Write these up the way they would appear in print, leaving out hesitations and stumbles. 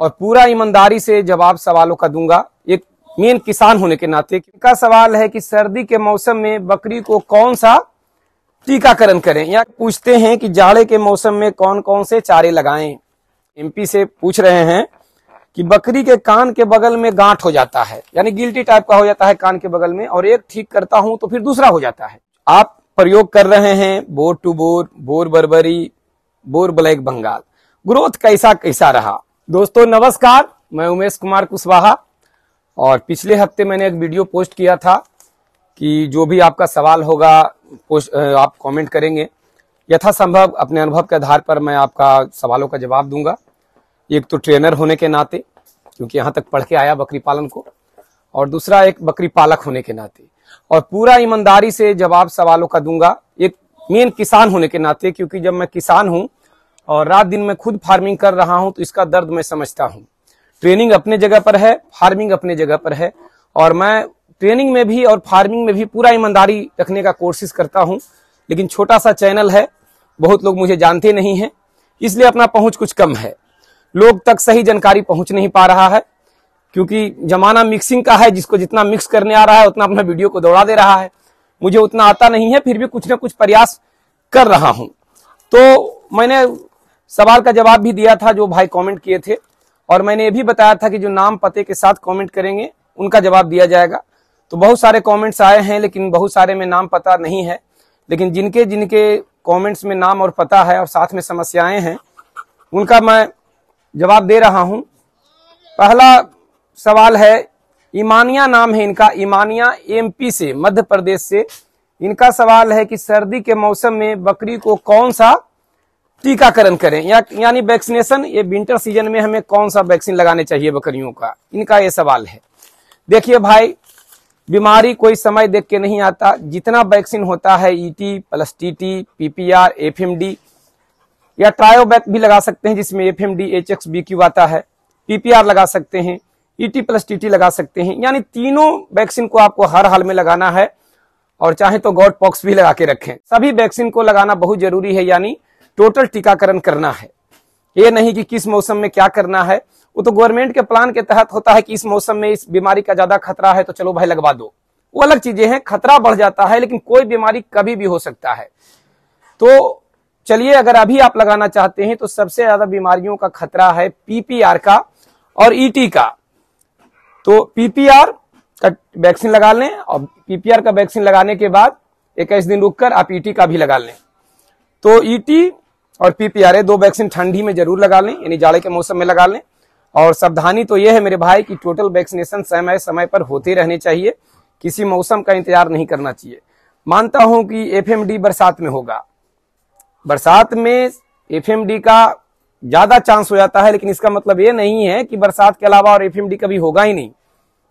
और पूरा ईमानदारी से जवाब सवालों का दूंगा एक मेन किसान होने के नाते। का सवाल है कि सर्दी के मौसम में बकरी को कौन सा टीकाकरण करें, या पूछते हैं कि जाड़े के मौसम में कौन कौन से चारे लगाएं। एमपी से पूछ रहे हैं कि बकरी के कान के बगल में गांठ हो जाता है, यानी गिल्टी टाइप का हो जाता है कान के बगल में, और एक ठीक करता हूं तो फिर दूसरा हो जाता है। आप प्रयोग कर रहे हैं bore to bore, bore Barbari, bore black Bengal, growth कैसा रहा। दोस्तों नमस्कार, मैं उमेश कुमार कुशवाहा, और पिछले हफ्ते मैंने एक वीडियो पोस्ट किया था कि जो भी आपका सवाल होगा आप कमेंट करेंगे, यथासंभव अपने अनुभव के आधार पर मैं आपका सवालों का जवाब दूंगा। एक तो ट्रेनर होने के नाते, क्योंकि यहाँ तक पढ़ के आया बकरी पालन को, और दूसरा एक बकरी पालक होने के नाते, और पूरा ईमानदारी से जवाब सवालों का दूंगा एक मेन किसान होने के नाते, क्योंकि जब मैं किसान हूं और रात दिन मैं खुद फार्मिंग कर रहा हूं तो इसका दर्द मैं समझता हूं। ट्रेनिंग अपने जगह पर है, फार्मिंग अपने जगह पर है, और मैं ट्रेनिंग में भी और फार्मिंग में भी पूरा ईमानदारी रखने का कोशिश करता हूं। लेकिन छोटा सा चैनल है, बहुत लोग मुझे जानते नहीं हैं, इसलिए अपना पहुंच कुछ कम है, लोग तक सही जानकारी पहुंच नहीं पा रहा है, क्योंकि जमाना मिक्सिंग का है, जिसको जितना मिक्स करने आ रहा है उतना अपना वीडियो को दौड़ा दे रहा है। मुझे उतना आता नहीं है, फिर भी कुछ ना कुछ प्रयास कर रहा हूं। तो मैंने सवाल का जवाब भी दिया था जो भाई कमेंट किए थे, और मैंने ये भी बताया था कि जो नाम पते के साथ कमेंट करेंगे उनका जवाब दिया जाएगा। तो बहुत सारे कमेंट्स आए हैं, लेकिन बहुत सारे में नाम पता नहीं है। लेकिन जिनके जिनके कमेंट्स में नाम और पता है और साथ में समस्याएं हैं, उनका मैं जवाब दे रहा हूं। पहला सवाल है, ईमानिया नाम है इनका, ईमानिया एमपी से, मध्य प्रदेश से। इनका सवाल है कि सर्दी के मौसम में बकरी को कौन सा टीकाकरण करें, यानी वैक्सीनेशन, ये विंटर सीजन में हमें कौन सा वैक्सीन लगाने चाहिए बकरियों का, इनका ये सवाल है। देखिए भाई, बीमारी कोई समय देख के नहीं आता। जितना वैक्सीन होता है ET plus TT, PPR, FMD, या ट्रायोबैक भी लगा सकते हैं जिसमें एफएमडी एचएक्सबीक्यू आता है, पीपीआर लगा सकते हैं, ईटी प्लस टीटी लगा सकते हैं, यानी तीनों वैक्सीन को आपको हर हाल में लगाना है, और चाहे तो गॉट पॉक्स भी लगा के रखें। सभी वैक्सीन को लगाना बहुत जरूरी है, यानी टोटल टीकाकरण करना है। ये नहीं कि किस मौसम में क्या करना है, वो तो गवर्नमेंट के प्लान के तहत होता है कि इस मौसम में इस बीमारी का ज्यादा खतरा है तो चलो भाई लगवा दो, वो अलग चीजें हैं, खतरा बढ़ जाता है, लेकिन कोई बीमारी कभी भी हो सकता है। तो चलिए, अगर अभी आप लगाना चाहते हैं तो सबसे ज्यादा बीमारियों का खतरा है पीपीआर का और ईटी का। तो पीपीआर का वैक्सीन लगा लें, और पीपीआर का वैक्सीन लगाने के बाद 21 दिन रुककर आप ईटी का भी लगा लें। तो ईटी और पीपीआर, दो वैक्सीन ठंडी में जरूर लगा लें, यानी जाड़े के मौसम में लगा लें। और सावधानी तो यह है मेरे भाई कि टोटल वैक्सीनेशन समय समय पर होते रहने चाहिए, किसी मौसम का इंतजार नहीं करना चाहिए। मानता हूं कि एफएमडी बरसात में होगा, बरसात में एफएमडी का ज्यादा चांस हो जाता है, लेकिन इसका मतलब ये नहीं है कि बरसात के अलावा और एफएमडी कभी होगा ही नहीं,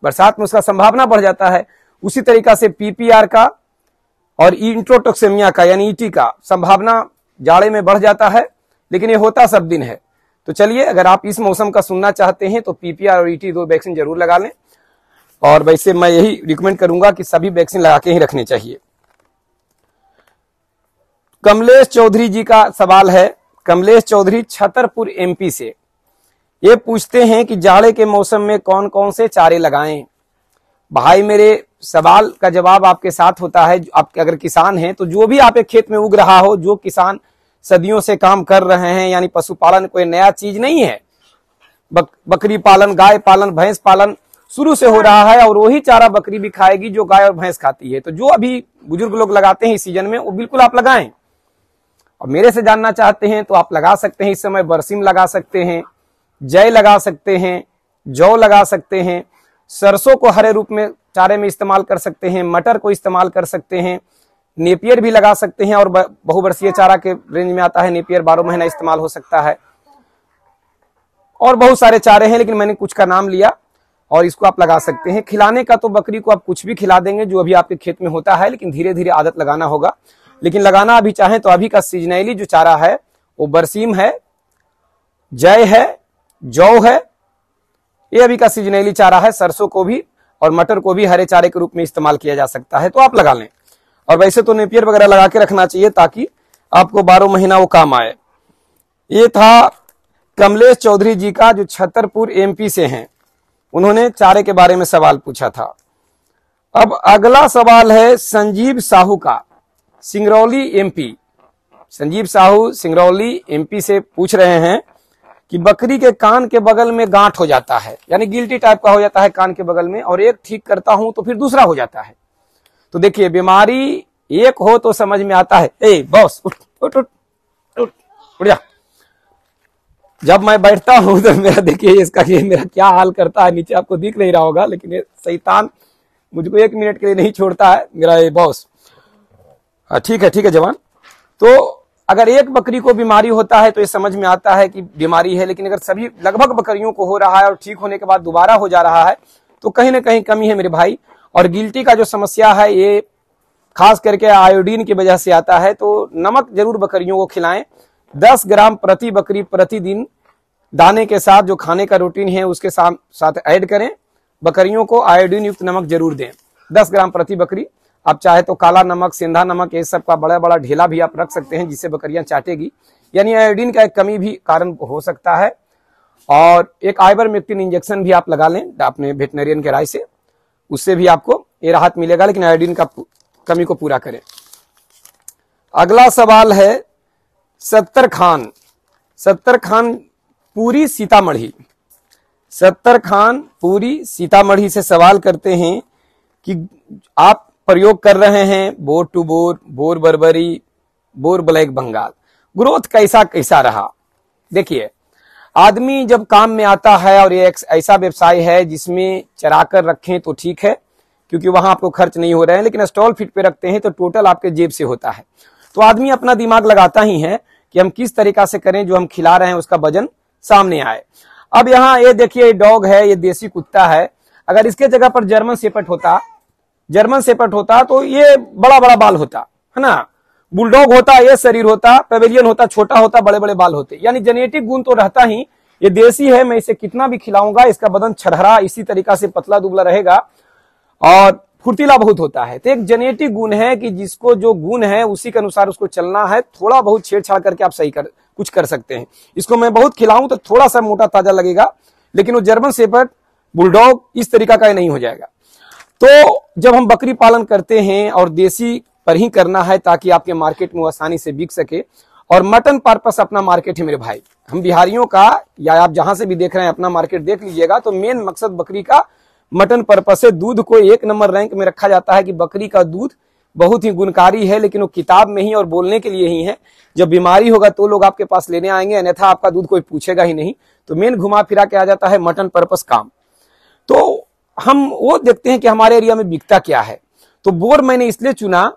बरसात में उसका संभावना बढ़ जाता है। उसी तरीका से पीपीआर का और इंट्रोटोक्सेमिया का यानी ईटी का संभावना जाड़े में बढ़ जाता है, लेकिन ये होता सब दिन है। तो चलिए, अगर आप इस मौसम का सुनना चाहते हैं तो पीपीआर और ईटी दो वैक्सीन जरूर लगा लें, और वैसे मैं यही रिकमेंड करूंगा कि सभी वैक्सीन लगा के ही रखने चाहिए। कमलेश चौधरी जी का सवाल है, कमलेश चौधरी छतरपुर एमपी से। ये पूछते हैं कि जाड़े के मौसम में कौन कौन से चारे लगाएं। भाई, मेरे सवाल का जवाब आपके साथ होता है। आप अगर किसान हैं तो जो भी आपके खेत में उग रहा हो, जो किसान सदियों से काम कर रहे हैं, यानी पशुपालन कोई नया चीज नहीं है, बकरी पालन, गाय पालन, भैंस पालन शुरू से हो रहा है, और वही चारा बकरी भी खाएगी जो गाय और भैंस खाती है। तो जो अभी बुजुर्ग लोग लगाते हैं इस सीजन में, वो बिल्कुल आप लगाएं। और मेरे से जानना चाहते हैं तो आप लगा सकते हैं, इस समय बरसीम लगा सकते हैं, जय लगा सकते हैं, जौ लगा सकते हैं, सरसों को हरे रूप में चारे में इस्तेमाल कर सकते हैं, मटर को इस्तेमाल कर सकते हैं, नेपियर भी लगा सकते हैं, और बहुवर्षीय चारा के रेंज में आता है नेपियर, 12 महीना इस्तेमाल हो सकता है। और बहुत सारे चारे हैं, लेकिन मैंने कुछ का नाम लिया, और इसको आप लगा सकते हैं। खिलाने का तो बकरी को आप कुछ भी खिला देंगे जो अभी आपके खेत में होता है, लेकिन धीरे धीरे आदत लगाना होगा। लेकिन लगाना अभी चाहें तो अभी का सीजनली जो चारा है वो बरसीम है, जय है, जौ है, ये अभी का सीजनली चारा है। सरसों को भी और मटर को भी हरे चारे के रूप में इस्तेमाल किया जा सकता है, तो आप लगा लें। और वैसे तो नेपियर वगैरह लगा के रखना चाहिए ताकि आपको 12 महीना वो काम आए। ये था कमलेश चौधरी जी का, जो छतरपुर एमपी से हैं। उन्होंने चारे के बारे में सवाल पूछा था। अब अगला सवाल है संजीव साहू का, सिंगरौली एमपी। संजीव साहू सिंगरौली एमपी से पूछ रहे हैं कि बकरी के कान के बगल में गांठ हो जाता है, यानी गिल्टी टाइप का हो जाता है कान के बगल में, और एक ठीक करता हूं तो फिर दूसरा हो जाता है। तो देखिए, बीमारी एक हो तो समझ में आता है। ए बॉस, उठ उठ उठ उठ उठ जा। जब मैं बैठता हूं तो मेरा देखिए इसका ये मेरा क्या हाल करता है, नीचे आपको दिख नहीं रहा होगा, लेकिन ये शैतान मुझको 1 मिनट के लिए नहीं छोड़ता है, मेरा ये बॉस। ठीक है जवान। तो अगर एक बकरी को बीमारी होता है तो ये समझ में आता है कि बीमारी है, लेकिन अगर सभी लगभग बकरियों को हो रहा है और ठीक होने के बाद दोबारा हो जा रहा है तो कहीं ना कहीं कमी है मेरे भाई। और गिल्टी का जो समस्या है ये खास करके आयोडीन की वजह से आता है। तो नमक जरूर बकरियों को खिलाएं, 10 ग्राम प्रति बकरी प्रतिदिन दाने के साथ, जो खाने का रूटीन है उसके साथ ऐड करें। बकरियों को आयोडीन युक्त नमक जरूर दें, 10 ग्राम प्रति बकरी। आप चाहे तो काला नमक, सेंधा नमक, ये सब का बड़ा बड़ा ढेला भी आप रख सकते हैं जिससे बकरियां चाटेगी, यानी आयोडीन का एक कमी भी कारण हो सकता है। और एक आइवरमेक्टिन इंजेक्शन भी आप लगा लें अपने वेटनरियन के राय से, उससे भी आपको ये राहत मिलेगा, लेकिन आयोडीन का कमी को पूरा करें। अगला सवाल है सत्तर खान पूरी सीतामढ़ी। सत्तर खान पूरी सीतामढ़ी से सवाल करते हैं कि आप प्रयोग कर रहे हैं bore to bore, bore Barbari, bore black Bengal, growth कैसा रहा। देखिए, आदमी जब काम में आता है और ये एक ऐसा व्यवसाय है जिसमें चरा कर रखें तो ठीक है, क्योंकि वहां आपको खर्च नहीं हो रहे हैं, लेकिन स्टॉल फिट पे रखते हैं तो टोटल आपके जेब से होता है। तो आदमी अपना दिमाग लगाता ही है कि हम किस तरीका से करें जो हम खिला रहे हैं उसका वजन सामने आए। अब यहाँ ये देखिए डॉग है, ये देसी कुत्ता है। अगर इसके जगह पर जर्मन शेपर्ड होता तो ये बड़ा बड़ा बाल होता है ना, बुलडॉग होता ये शरीर होता, पेवेलियन होता छोटा होता, बड़े बड़े बाल होते। यानी जेनेटिक गुण तो रहता ही, ये देसी है, मैं इसे कितना भी खिलाऊंगा इसका बदन छरहरा इसी तरीका से पतला दुबला रहेगा और फुर्तीला बहुत होता है। तो एक जेनेटिक गुण है कि जिसको जो गुण है उसी के अनुसार उसको चलना है। थोड़ा बहुत छेड़छाड़ करके आप कुछ कर सकते हैं। इसको मैं बहुत खिलाऊं तो थोड़ा सा मोटा ताजा लगेगा, लेकिन वो जर्मन शेपर्ड, बुलडॉग इस तरीका का नहीं हो जाएगा। तो जब हम बकरी पालन करते हैं और देसी पर ही करना है ताकि आपके मार्केट में आसानी से बिक सके, और मटन पर्पस अपना मार्केट है मेरे भाई। हम बिहारियों का, या आप जहां से भी देख रहे हैं अपना मार्केट देख लीजिएगा, तो मेन मकसद बकरी का मटन पर्पस से दूध को 1 नंबर रैंक में रखा जाता है कि बकरी का दूध बहुत ही गुणकारी है, लेकिन वो किताब में ही और बोलने के लिए ही है। जब बीमारी होगा तो लोग आपके पास लेने आएंगे, अन्यथा आपका दूध कोई पूछेगा ही नहीं। तो मेन घुमा फिरा के आ जाता है मटन पर्पस काम। तो हम वो देखते हैं कि हमारे एरिया में बिकता क्या है। तो बोर मैंने इसलिए चुना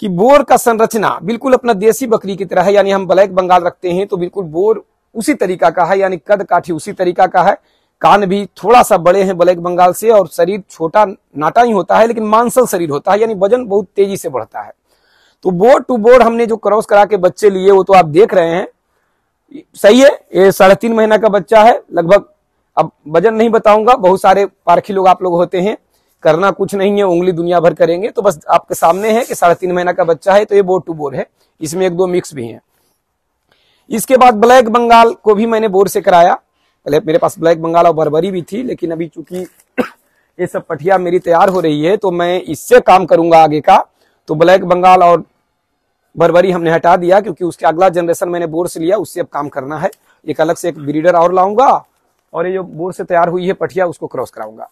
कि बोर का संरचना बिल्कुल अपना देसी बकरी की तरह है, यानी हम ब्लैक बंगाल रखते हैं तो बिल्कुल बोर उसी तरीका का है, यानी कद काठी उसी तरीका का है। कान भी थोड़ा सा बड़े हैं ब्लैक बंगाल से, और शरीर छोटा नाटा ही होता है, लेकिन मांसल शरीर होता है, यानी वजन बहुत तेजी से बढ़ता है। तो बोर टू बोर हमने जो क्रॉस करा के बच्चे लिए वो तो आप देख रहे हैं, सही है। ये 3.5 महीना का बच्चा है लगभग। अब वजन नहीं बताऊंगा, बहुत सारे पारखी लोग आप लोग होते हैं, करना कुछ नहीं है, उंगली दुनिया भर करेंगे। तो बस आपके सामने है कि 3.5 महीना का बच्चा है। तो ये बोर टू बोर है, इसमें 1-2 मिक्स भी हैं। इसके बाद ब्लैक बंगाल को भी मैंने बोर से कराया। पहले मेरे पास ब्लैक बंगाल और बर्बरी भी थी, लेकिन अभी चूंकि ये सब पठिया मेरी तैयार हो रही है तो मैं इससे काम करूंगा आगे का। तो ब्लैक बंगाल और बर्बरी हमने हटा दिया, क्योंकि उसके अगला जनरेशन मैंने बोर से लिया, उससे अब काम करना है। एक अलग से एक ब्रीडर और लाऊंगा, और ये जो बोर से तैयार हुई है पठिया उसको क्रॉस कराऊंगा।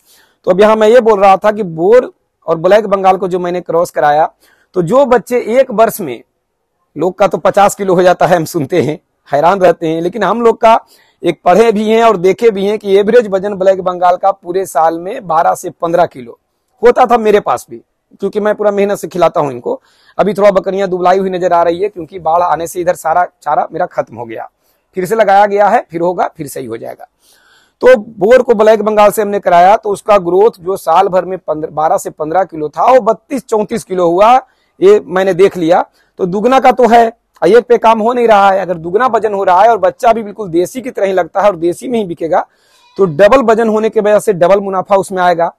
तो अब यहाँ मैं ये बोल रहा था कि बोर और ब्लैक बंगाल को जो मैंने क्रॉस कराया, तो जो बच्चे 1 वर्ष में, लोग का तो 50 किलो हो जाता है, हम सुनते हैं हैरान रहते हैं, लेकिन हम लोग का एक पढ़े भी हैं और देखे भी हैं कि एवरेज वजन ब्लैक बंगाल का पूरे साल में 12 से 15 किलो होता था मेरे पास भी, क्योंकि मैं पूरा मेहनत से खिलाता हूं इनको। अभी थोड़ा बकरियां दुबलाई हुई नजर आ रही है, क्योंकि बाढ़ आने से इधर सारा चारा मेरा खत्म हो गया, फिर से लगाया गया है, फिर होगा, फिर सही हो जाएगा। तो बोर को ब्लैक बंगाल से हमने कराया, तो उसका ग्रोथ जो साल भर में 12 से 15 किलो था वो 32-34 किलो हुआ। ये मैंने देख लिया। तो दुगना का तो है, एक पे काम हो नहीं रहा है। अगर दुगना वजन हो रहा है और बच्चा भी बिल्कुल देसी की तरह ही लगता है और देसी में ही बिकेगा, तो डबल वजन होने की वजह से डबल मुनाफा उसमें आएगा,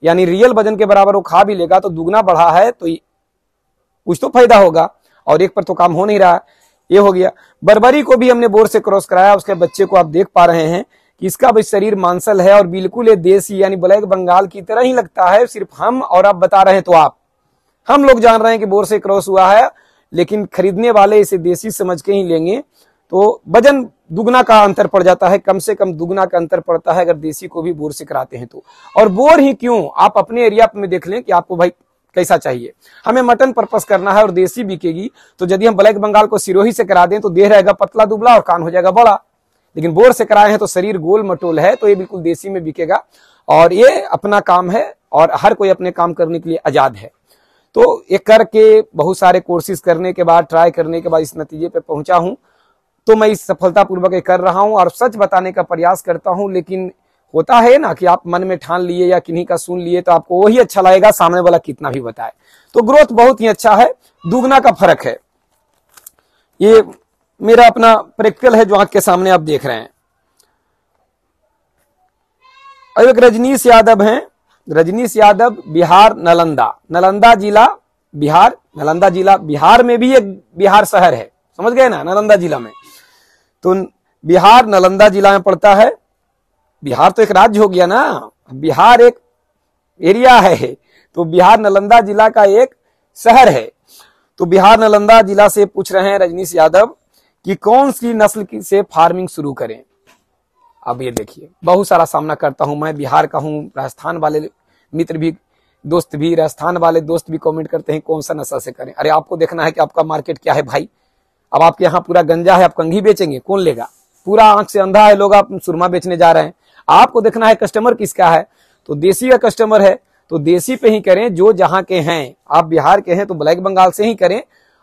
यानी रियल वजन के बराबर वो खा भी लेगा। तो दुगना बढ़ा है तो कुछ तो फायदा होगा, और एक पर तो काम हो नहीं रहा है। ये हो गया। बर्बरी को भी हमने बोर से क्रॉस कराया, उसके बच्चे को आप देख पा रहे हैं कि इसका भी शरीर मांसल है और बिल्कुल ये देसी यानी ब्लैक बंगाल की तरह ही लगता है। सिर्फ हम और आप बता रहे हैं तो हम लोग जान रहे हैं कि बोर से क्रॉस हुआ है, लेकिन खरीदने वाले इसे देसी समझ के ही लेंगे। तो वजन दुगना का अंतर पड़ जाता है, कम से कम दुगना का अंतर पड़ता है अगर देसी को भी बोर से कराते हैं तो। और बोर ही क्यों, आप अपने एरिया में देख लें कि आपको भाई कैसा चाहिए। हमें मटन पर्पस करना है और देसी बिकेगी, तो यदि हम ब्लैक बंगाल को सिरोही से करा दें तो देह रहेगा पतला दुबला और कान हो जाएगा बड़ा। लेकिन बोर से कराए हैं तो शरीर गोल मटोल है, तो ये बिल्कुल देसी में बिकेगा और ये अपना काम है और हर कोई अपने काम करने के लिए आजाद है। तो ये करके बहुत सारे कोर्सेज करने के बाद, ट्राई करने के बाद इस नतीजे पे पहुंचा हूं। तो मैं इस सफलतापूर्वक कर रहा हूं और सच बताने का प्रयास करता हूं। लेकिन होता है ना कि आप मन में ठान लिए या किन्हीं का सुन लिए तो आपको वही अच्छा लगेगा, सामने वाला कितना भी बताए। तो ग्रोथ बहुत ही अच्छा है, दुगना का फर्क है। ये मेरा अपना प्रैक्टिकल है जो आंख के सामने आप देख रहे हैं। और एक रजनीश यादव हैं, रजनीश यादव बिहार नालंदा जिला बिहार, नालंदा जिला बिहार में भी एक बिहार शहर है, समझ गए ना, नालंदा जिला में। तो बिहार नालंदा जिला में पड़ता है। बिहार तो एक राज्य हो गया ना, बिहार एक एरिया है, तो बिहार नालंदा जिला का एक शहर है। तो बिहार नालंदा जिला से पूछ रहे हैं रजनीश यादव कि कौन सी नस्ल से फार्मिंग शुरू करें। अब ये देखिए, बहुत सारा सामना करता हूं मैं, बिहार का हूं, राजस्थान वाले मित्र भी, दोस्त भी, राजस्थान वाले दोस्त भी कमेंट करते हैं कौन सा नस्ल से करें। अरे आपको देखना है कि आपका मार्केट क्या है भाई। अब आपके यहाँ पूरा गंजा है, आप कंघी बेचेंगे, कौन लेगा? पूरा आंख से अंधा है लोग, आप सुरमा बेचने जा रहे हैं। आपको देखना है कस्टमर किसका है, तो देसी का कस्टमर है तो देसी पे ही करें, जो जहां के हैं। आप बिहार के हैं तो ब्लैक बंगाल से ही करें।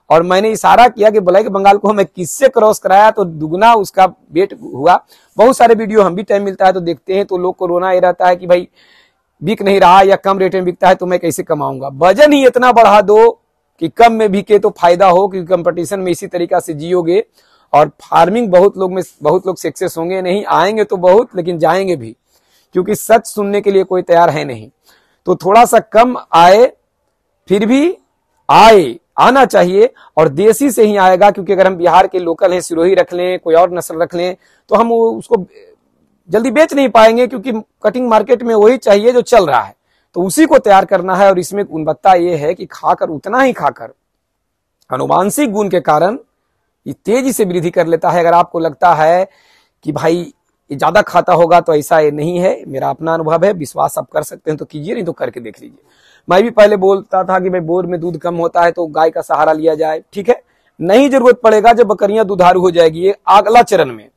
और मैंने इशारा किया कि ब्लैक बंगाल को हमें किससे क्रॉस कराया तो दुगना उसका वेट हुआ। बहुत सारे वीडियो हम भी टाइम मिलता है तो देखते हैं, तो लोग को रोना ये रहता है कि भाई बिक नहीं रहा या कम रेट में बिकता है तो मैं कैसे कमाऊंगा। वजन ही इतना बढ़ा दो कि कम में बिके तो फायदा हो, क्योंकि कंपटीशन में इसी तरीका से जियोगे और फार्मिंग बहुत लोग सक्सेस होंगे नहीं, आएंगे तो बहुत, लेकिन जाएंगे भी, क्योंकि सच सुनने के लिए कोई तैयार है नहीं। तो थोड़ा सा कम आए, फिर भी आना चाहिए और देसी से ही आएगा। क्योंकि अगर हम बिहार के लोकल हैं, सिरोही रख लें, कोई और नस्ल रख लें, तो हम उसको जल्दी बेच नहीं पाएंगे, क्योंकि कटिंग मार्केट में वही चाहिए जो चल रहा है। तो उसी को तैयार करना है। और इसमें गुणवत्ता ये है कि खाकर उतना ही खाकर आनुवांशिक गुण के कारण ये तेजी से वृद्धि कर लेता है। अगर आपको लगता है कि भाई ये ज्यादा खाता होगा तो ऐसा ये नहीं है, मेरा अपना अनुभव है, विश्वास आप कर सकते हैं तो कीजिए, नहीं तो करके देख लीजिए। मैं भी पहले बोलता था कि भाई बोर में दूध कम होता है तो गाय का सहारा लिया जाए, ठीक है, नहीं जरूरत पड़ेगा जब बकरियां दुधारू हो जाएगी। ये अगला चरण में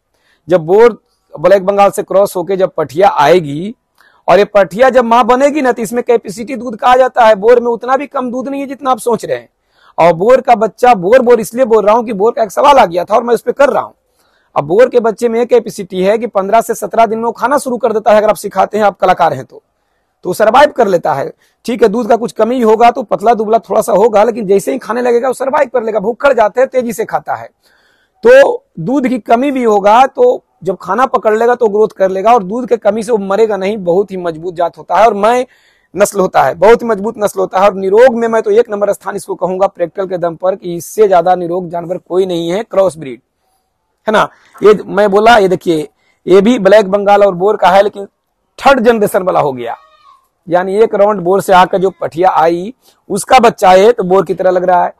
जब बोर ब्लैक बंगाल से क्रॉस होके जब पठिया आएगी और ये पठिया जब मां बनेगी ना, तो इसमें कैपेसिटी दूध कहा जाता है। बोर में उतना भी कम दूध नहीं है जितना आप सोच रहे हैं। और बोर का बच्चा, बोर इसलिए बोल रहा हूं कि बोर का एक सवाल आ गया था और मैं उस पर कर रहा हूं। अब बोर के बच्चे में कैपेसिटी है कि 15 से 17 दिन में वो खाना शुरू कर देता है। अगर आप सिखाते हैं, आप कलाकार हैं तो सर्वाइव कर लेता है। ठीक है, दूध का कुछ कमी होगा तो पतला दुबला थोड़ा सा होगा, लेकिन जैसे ही खाने लगेगा वो सर्वाइव कर लेगा। भूख जाते हैं, तेजी से खाता है। तो दूध की कमी भी होगा तो जब खाना पकड़ लेगा तो ग्रोथ कर लेगा, और दूध की कमी से वो मरेगा नहीं। बहुत ही मजबूत जात होता है और मैं नस्ल होता है, बहुत ही मजबूत नस्ल होता है। और निरोग में मैं तो 1 नंबर स्थान इसको कहूंगा प्रैक्टिकल के दम पर कि इससे ज्यादा निरोग जानवर कोई नहीं है। क्रॉस ब्रीड है ना, ये मैं बोला। ये देखिए, ये भी ब्लैक बंगाल और बोर का है, लेकिन 3rd जनरेशन वाला हो गया। यानी एक राउंड बोर से आकर जो पठिया आई उसका बच्चा है तो बोर की तरह लग रहा है।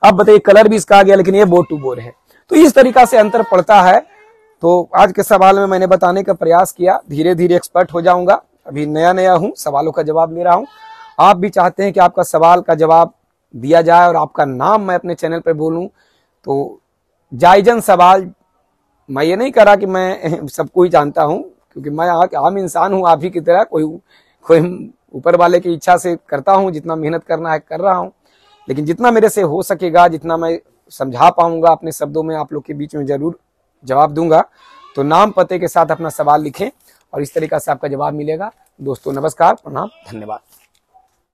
अब बताइए, कलर भी इसका आ गया, लेकिन ये बोर टू बोर है। तो इस तरीका से अंतर पड़ता है। तो आज के सवाल में मैंने बताने का प्रयास किया, धीरे धीरे एक्सपर्ट हो जाऊंगा। अभी नया हूं, सवालों का जवाब ले रहा हूं। आप भी चाहते हैं कि आपका सवाल का जवाब दिया जाए और आपका नाम मैं अपने चैनल पर बोलूं, तो जायजन सवाल। मैं ये नहीं करा कि मैं सबको ही जानता हूं, क्योंकि मैं आम इंसान हूं, आप ही की तरह। कोई ऊपर वाले की इच्छा से करता हूं, जितना मेहनत करना है कर रहा हूं। लेकिन जितना मेरे से हो सकेगा, जितना मैं समझा पाऊंगा अपने शब्दों में, आप लोग के बीच में जरूर जवाब दूंगा। तो नाम पते के साथ अपना सवाल लिखें और इस तरीका से आपका जवाब मिलेगा। दोस्तों नमस्कार, प्रणाम, धन्यवाद।